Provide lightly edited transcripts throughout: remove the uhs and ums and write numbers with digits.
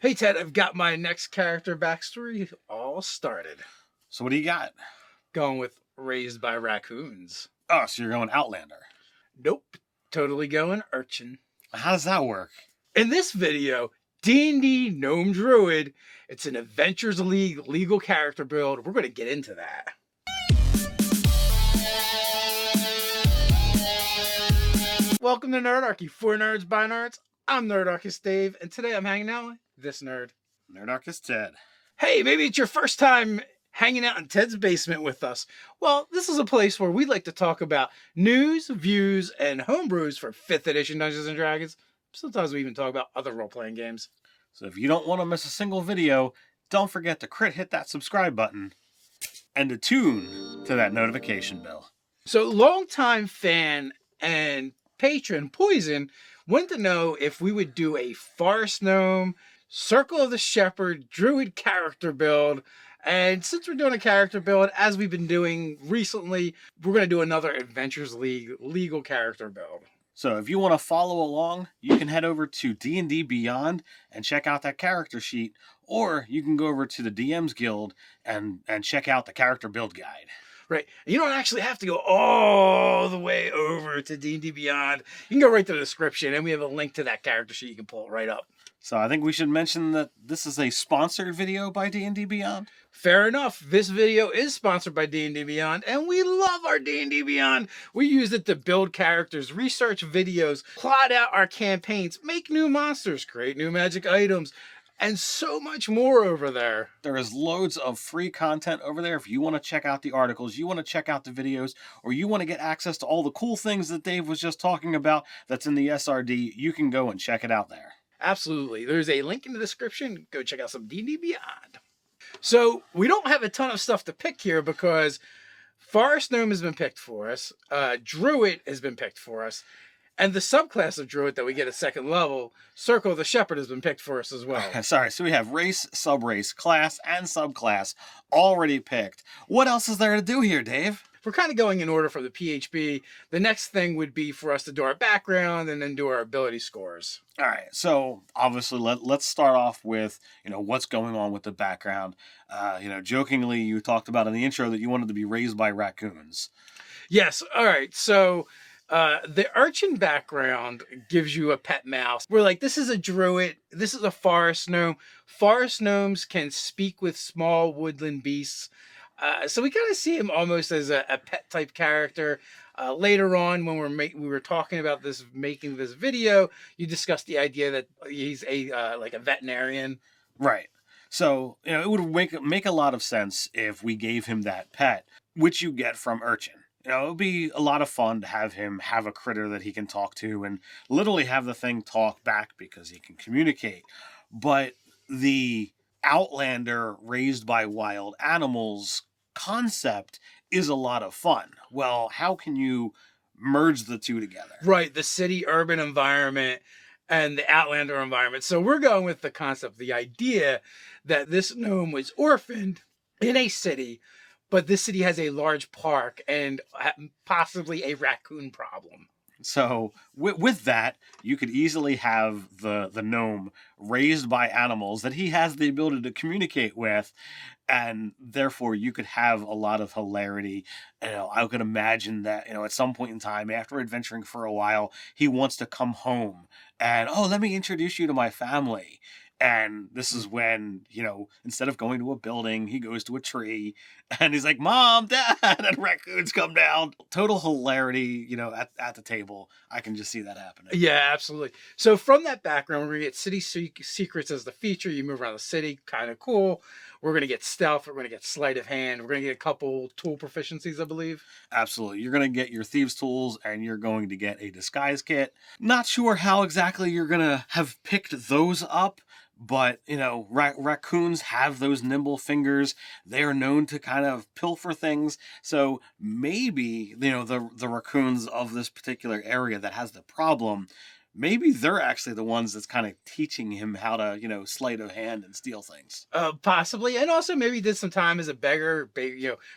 Hey Ted, I've got my next character backstory all started. So what do you got? Going with raised by raccoons. Oh, so you're going Outlander. Nope, totally going urchin. How does that work? In this video, D&D Gnome Druid, it's an Adventures League legal character build. We're going to get into that. Welcome to Nerdarchy, for nerds by nerds. I'm Nerdarchy Dave, and today I'm hanging out with this nerd. Nerdarchy Ted. Hey, maybe it's your first time hanging out in Ted's basement with us. Well, this is a place where we like to talk about news, views, and homebrews for 5th edition Dungeons & Dragons. Sometimes we even talk about other role-playing games. So if you don't want to miss a single video, don't forget to hit that subscribe button and to tune to that notification bell. So longtime fan and patron Poison wanted to know if we would do a Forest Gnome, Circle of the Shepherd, Druid character build. And since we're doing a character build, as we've been doing recently, we're going to do another Adventures League legal character build. So if you want to follow along, you can head over to D&D Beyond and check out that character sheet, or you can go over to the DM's Guild and check out the character build guide. Right. You don't actually have to go all the way over to D&D Beyond. You can go right to the description, and we have a link to that character sheet. You can pull it right up. So I think we should mention that this is a sponsored video by D&D Beyond. Fair enough. This video is sponsored by D&D Beyond, and we love our D&D Beyond. We use it to build characters, research videos, plot out our campaigns, make new monsters, create new magic items, and so much more over there. There is loads of free content over there. If you want to check out the articles, you want to check out the videos, or you want to get access to all the cool things that Dave was just talking about that's in the SRD, you can go and check it out there. Absolutely. There's a link in the description. Go check out some D&D Beyond. So we don't have a ton of stuff to pick here because Forest Gnome has been picked for us. Druid has been picked for us. And the subclass of Druid that we get at second level, Circle of the Shepherd, has been picked for us as well. Sorry, so we have race, subrace, class, and subclass already picked. What else is there to do here, Dave? We're kind of going in order for the PHB. The next thing would be for us to do our background and then do our ability scores. All right, so obviously let's start off with, what's going on with the background. Jokingly, you talked about in the intro that you wanted to be raised by raccoons. Yes, all right, so the urchin background gives you a pet mouse. We're like, this is a druid, this is a forest gnome. Forest gnomes can speak with small woodland beasts. So we kind of see him almost as a pet type character. Later on, when we were talking about making this video, you discussed the idea that he's like a veterinarian. Right. So, it would make a lot of sense if we gave him that pet, which you get from urchin. It would be a lot of fun to have him have a critter that he can talk to and literally have the thing talk back because he can communicate. But the Outlander raised by wild animals concept is a lot of fun. Well, how can you merge the two together? Right, the city-urban environment and the Outlander environment. So we're going with the concept, the idea that this gnome was orphaned in a city, but this city has a large park and possibly a raccoon problem. So with that, you could easily have the gnome raised by animals that he has the ability to communicate with, and therefore you could have a lot of hilarity. I could imagine that, at some point in time, after adventuring for a while, he wants to come home and, let me introduce you to my family. And this is when, instead of going to a building, he goes to a tree and he's like, Mom, Dad, and raccoons come down. Total hilarity, at the table. I can just see that happening. Yeah, absolutely. So from that background, we're going to get city secrets as the feature. You move around the city, kind of cool. We're going to get stealth. We're going to get sleight of hand. We're going to get a couple tool proficiencies, I believe. Absolutely. You're going to get your thieves tools and you're going to get a disguise kit. Not sure how exactly you're going to have picked those up. But, raccoons have those nimble fingers. They are known to kind of pilfer things. So maybe, the raccoons of this particular area that has the problem, maybe they're actually the ones that's kind of teaching him how to, sleight of hand and steal things. Possibly. And also maybe did some time as a beggar,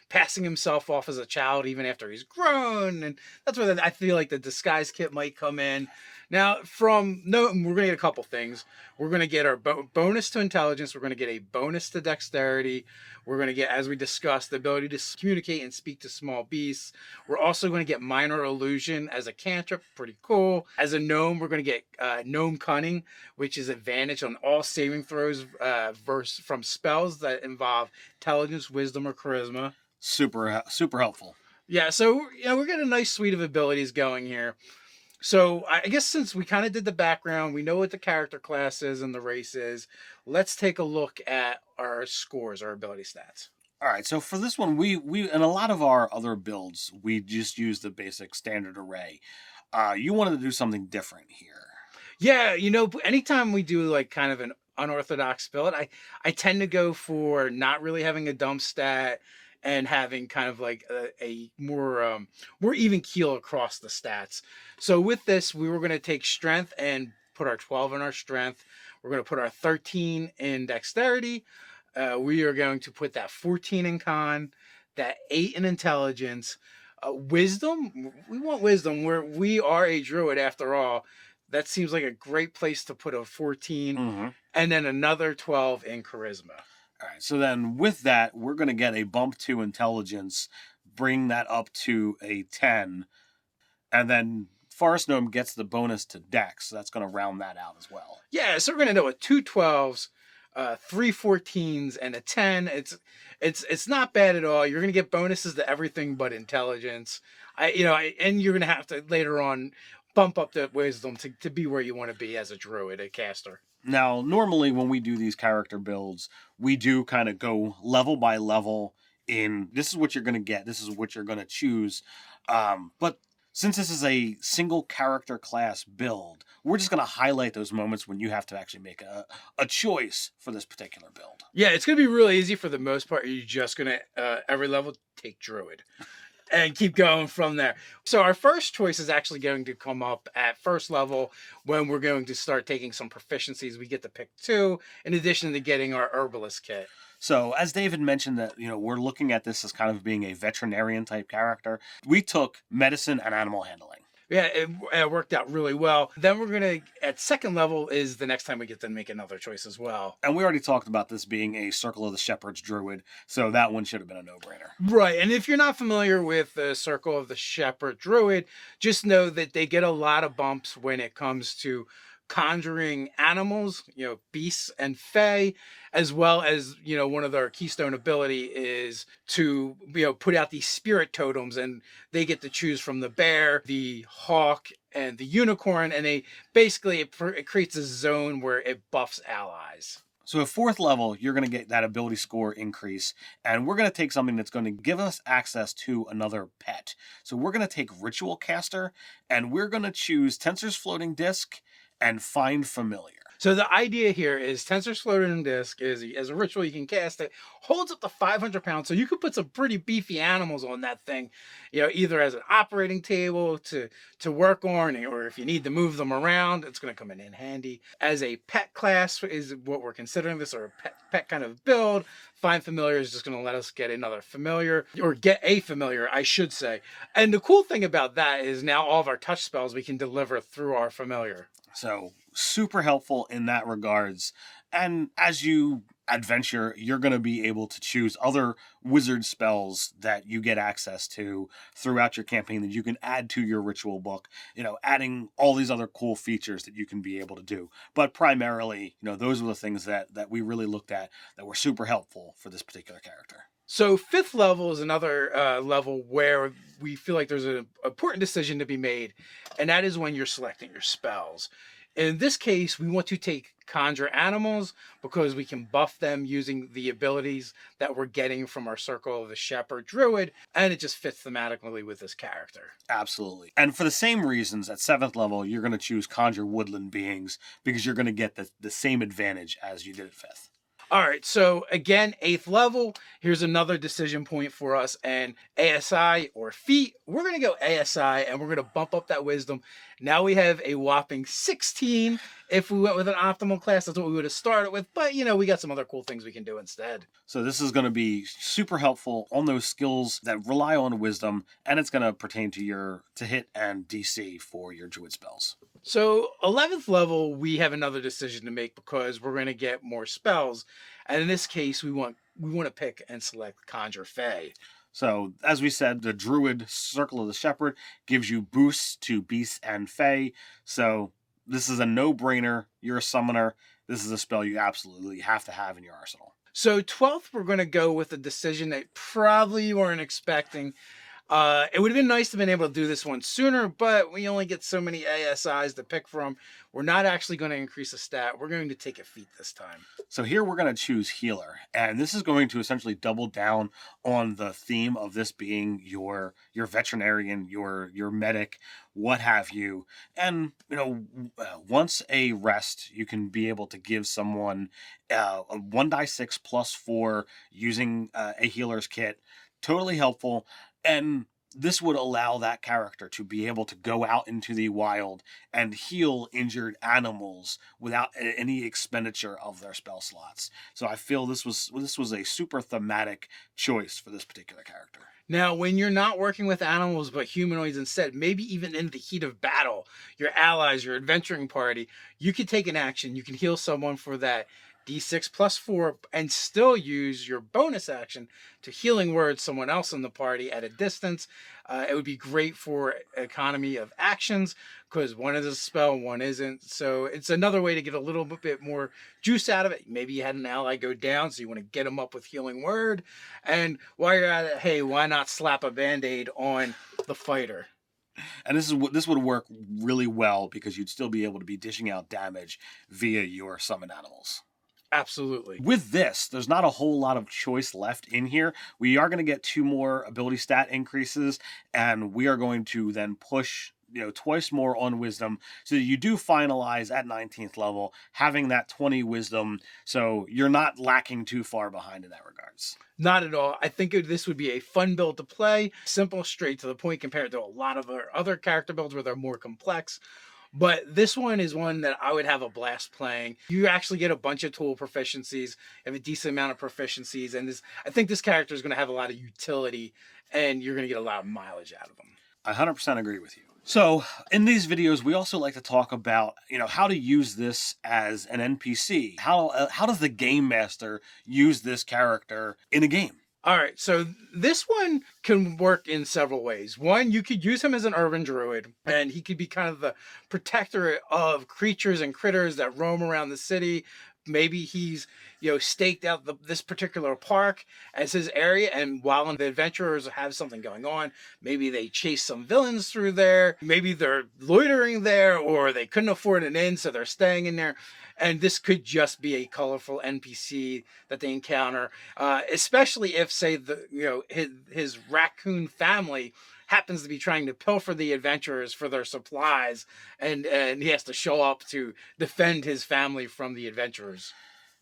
passing himself off as a child even after he's grown. And that's where I feel like the disguise kit might come in. Now, from no, we're going to get a couple things. We're going to get our bonus to intelligence. We're going to get a bonus to dexterity. We're going to get, as we discussed, the ability to communicate and speak to small beasts. We're also going to get minor illusion as a cantrip. Pretty cool. As a gnome, we're going to get gnome cunning, which is advantage on all saving throws from spells that involve intelligence, wisdom, or charisma. Super helpful. Yeah, so we're getting a nice suite of abilities going here. So I guess since we kind of did the background, we know what the character class is and the race is. Let's take a look at our scores, our ability stats. All right, so for this one, we in a lot of our other builds, we just use the basic standard array. You wanted to do something different here. Yeah, anytime we do like kind of an unorthodox build, I tend to go for not really having a dump stat and having kind of like a more even keel across the stats. So with this, we were going to take strength and put our 12 in our strength. We're going to put our 13 in dexterity. We are going to put that 14 in con, that 8 in intelligence. Wisdom, we want wisdom. We are a druid after all. That seems like a great place to put a 14, and then another 12 in charisma. All right, so then with that, we're going to get a bump to intelligence, bring that up to a 10, and then Forest Gnome gets the bonus to dex, so that's going to round that out as well. Yeah, so we're going to do 2 12s, 3 14s, and a 10. It's not bad at all. You're going to get bonuses to everything but intelligence. And you're going to have to later on bump up the wisdom to be where you want to be as a druid, a caster. Now, normally when we do these character builds, we do kind of go level by level in this is what you're going to get, this is what you're going to choose. But since this is a single character class build, we're just going to highlight those moments when you have to actually make a choice for this particular build. Yeah, it's going to be really easy for the most part. You're just going to, every level, take druid. And keep going from there. So our first choice is actually going to come up at first level when we're going to start taking some proficiencies. We get to pick 2 in addition to getting our herbalist kit. So as David mentioned that, we're looking at this as kind of being a veterinarian type character. We took medicine and animal handling. Yeah, it worked out really well. Then we're going to, at second level, is the next time we get to make another choice as well. And we already talked about this being a Circle of the Shepherds druid, so that one should have been a no-brainer. Right, and if you're not familiar with the Circle of the Shepherd druid, just know that they get a lot of bumps when it comes to conjuring animals, beasts and fae, as well as, one of their keystone ability is to, put out these spirit totems, and they get to choose from the bear, the hawk, and the unicorn, and they basically, it creates a zone where it buffs allies. So at 4th level, you're going to get that ability score increase, and we're going to take something that's going to give us access to another pet. So we're going to take Ritual Caster, and we're going to choose Tensor's Floating Disc and Find Familiar. So the idea here is Tensor's Floating Disc is, as a ritual, you can cast it, holds up to 500 pounds, so you could put some pretty beefy animals on that thing, either as an operating table to work on, or if you need to move them around, it's going to come in handy. As a pet class is what we're considering this, or a pet kind of build. Find Familiar is just going to let us get another familiar, or get a familiar, I should say. And the cool thing about that is now all of our touch spells we can deliver through our familiar. So super helpful in that regards. And as you adventure, you're going to be able to choose other wizard spells that you get access to throughout your campaign that you can add to your ritual book, adding all these other cool features that you can be able to do. But primarily, those were the things that we really looked at that were super helpful for this particular character. So 5th level is another level where we feel like there's an important decision to be made, and that is when you're selecting your spells. In this case, we want to take Conjure Animals because we can buff them using the abilities that we're getting from our Circle of the Shepherd Druid, and it just fits thematically with this character. Absolutely. And for the same reasons, at 7th level, you're going to choose Conjure Woodland Beings because you're going to get the same advantage as you did at 5th. All right, so again, 8th level, here's another decision point for us, and ASI or feat, we're going to go ASI, and we're going to bump up that wisdom, Now we have a whopping 16 if we went with an optimal class. That's what we would have started with. But, we got some other cool things we can do instead. So this is going to be super helpful on those skills that rely on wisdom, and it's going to pertain to your to hit and DC for your druid spells. So 11th level, we have another decision to make because we're going to get more spells. And in this case, we want to pick and select Conjure Fey. So, as we said, the Druid Circle of the Shepherd gives you boosts to Beasts and Fey. So, this is a no-brainer. You're a summoner. This is a spell you absolutely have to have in your arsenal. So 12th, we're going to go with a decision that probably you weren't expecting. It would have been nice to have been able to do this one sooner, but we only get so many ASIs to pick from. We're not actually going to increase a stat. We're going to take a feat this time. So here we're going to choose Healer, and this is going to essentially double down on the theme of this being your veterinarian, your medic, what have you. And, once a rest, you can be able to give someone a 1d6 plus 4 using a healer's kit. Totally helpful. And this would allow that character to be able to go out into the wild and heal injured animals without any expenditure of their spell slots. So I feel this was a super thematic choice for this particular character. Now, when you're not working with animals but humanoids instead, maybe even in the heat of battle, your allies, your adventuring party, you can take an action. You can heal someone for that D6 plus 4 and still use your bonus action to healing word someone else in the party at a distance. It would be great for economy of actions because one is a spell, one isn't. So it's another way to get a little bit more juice out of it. Maybe you had an ally go down, so you want to get them up with healing word. And while you're at it, hey, why not slap a Band-Aid on the fighter? And this would work really well because you'd still be able to be dishing out damage via your summoned animals. Absolutely. With this, there's not a whole lot of choice left in here. We are going to get 2 more ability stat increases, and we are going to then push twice more on wisdom, so that you do finalize at 19th level, having that 20 wisdom, so you're not lacking too far behind in that regards. Not at all. I think this would be a fun build to play, simple, straight to the point compared to a lot of our other character builds where they're more complex. But this one is one that I would have a blast playing. You actually get a bunch of tool proficiencies, have a decent amount of proficiencies, and I think this character is going to have a lot of utility, and you're going to get a lot of mileage out of them. I 100% agree with you. So, in these videos, we also like to talk about, how to use this as an NPC. How does the game master use this character in a game? All right, so this one can work in several ways. One, you could use him as an urban druid, and he could be kind of the protector of creatures and critters that roam around the city. Maybe he's, staked out this particular park as his area, and while the adventurers have something going on, maybe they chase some villains through there. Maybe they're loitering there, or they couldn't afford an inn, so they're staying in there. And this could just be a colorful NPC that they encounter, especially if, say, his raccoon family happens to be trying to pilfer the adventurers for their supplies, and he has to show up to defend his family from the adventurers.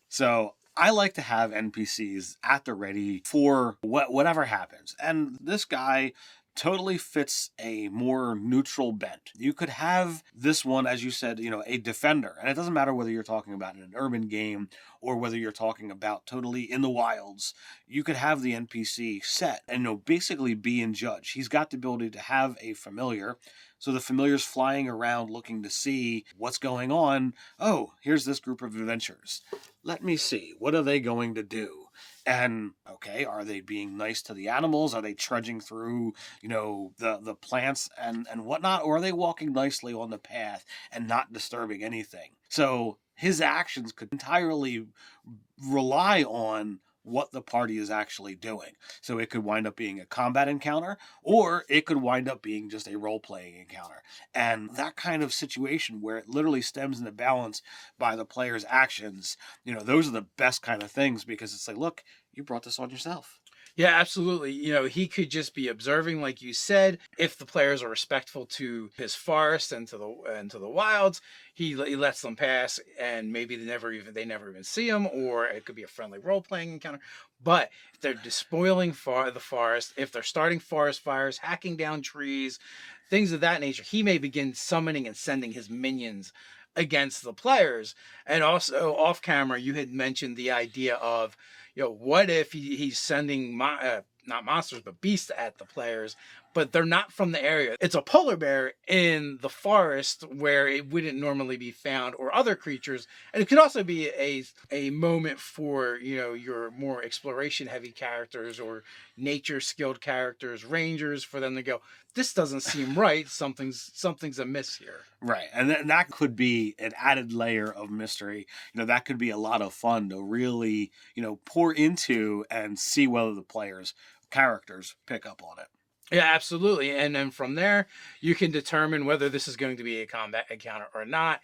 So I like to have NPCs at the ready for whatever happens. And this guy totally fits a more neutral bent. You could have this one, as you said, a defender. And it doesn't matter whether you're talking about in an urban game or whether you're talking about totally in the wilds. You could have the NPC set and basically be in judge. He's got the ability to have a familiar. So the familiar's flying around looking to see what's going on. Oh, here's this group of adventurers. Let me see. What are they going to do? And, okay, are they being nice to the animals? Are they trudging through, the plants and whatnot? Or are they walking nicely on the path and not disturbing anything? So his actions could entirely rely on what the party is actually doing. So it could wind up being a combat encounter, or it could wind up being just a role-playing encounter. And that kind of situation where it literally stems into balance by the player's actions, those are the best kind of things, because it's like, look, you brought this on yourself. Yeah, absolutely. You know, he could just be observing, like you said. If the players are respectful to his forest and to the wilds, he lets them pass, and maybe they never even see him, or it could be a friendly role playing encounter. But if they're despoiling the forest, if they're starting forest fires, hacking down trees, things of that nature, he may begin summoning and sending his minions against the players. And also off camera, you had mentioned the idea of, what if he's sending not monsters but beasts at the players, but they're not from the area. It's a polar bear in the forest where it wouldn't normally be found, or other creatures. And it could also be a moment for, your more exploration heavy characters or nature skilled characters, rangers, for them to go, this doesn't seem right. Something's amiss here. Right. And that could be an added layer of mystery. That could be a lot of fun to really, pour into and see whether the characters pick up on it. Yeah, absolutely. And then from there, you can determine whether this is going to be a combat encounter or not.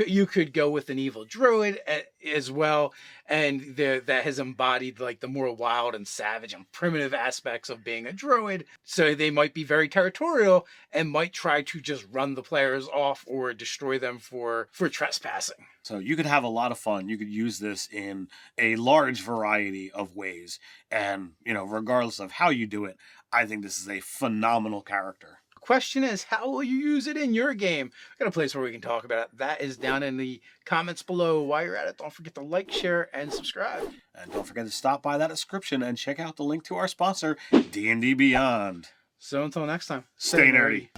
You could go with an evil druid as well, and that has embodied like the more wild and savage and primitive aspects of being a druid. So they might be very territorial and might try to just run the players off or destroy them for trespassing. So you could have a lot of fun. You could use this in a large variety of ways. And, regardless of how you do it, I think this is a phenomenal character. Question is, how will you use it in your game? We've got a place where we can talk about it. That is down in the comments below. While you're at it, don't forget to like, share, and subscribe. And don't forget to stop by that description and check out the link to our sponsor, D&D Beyond. So until next time, stay nerdy.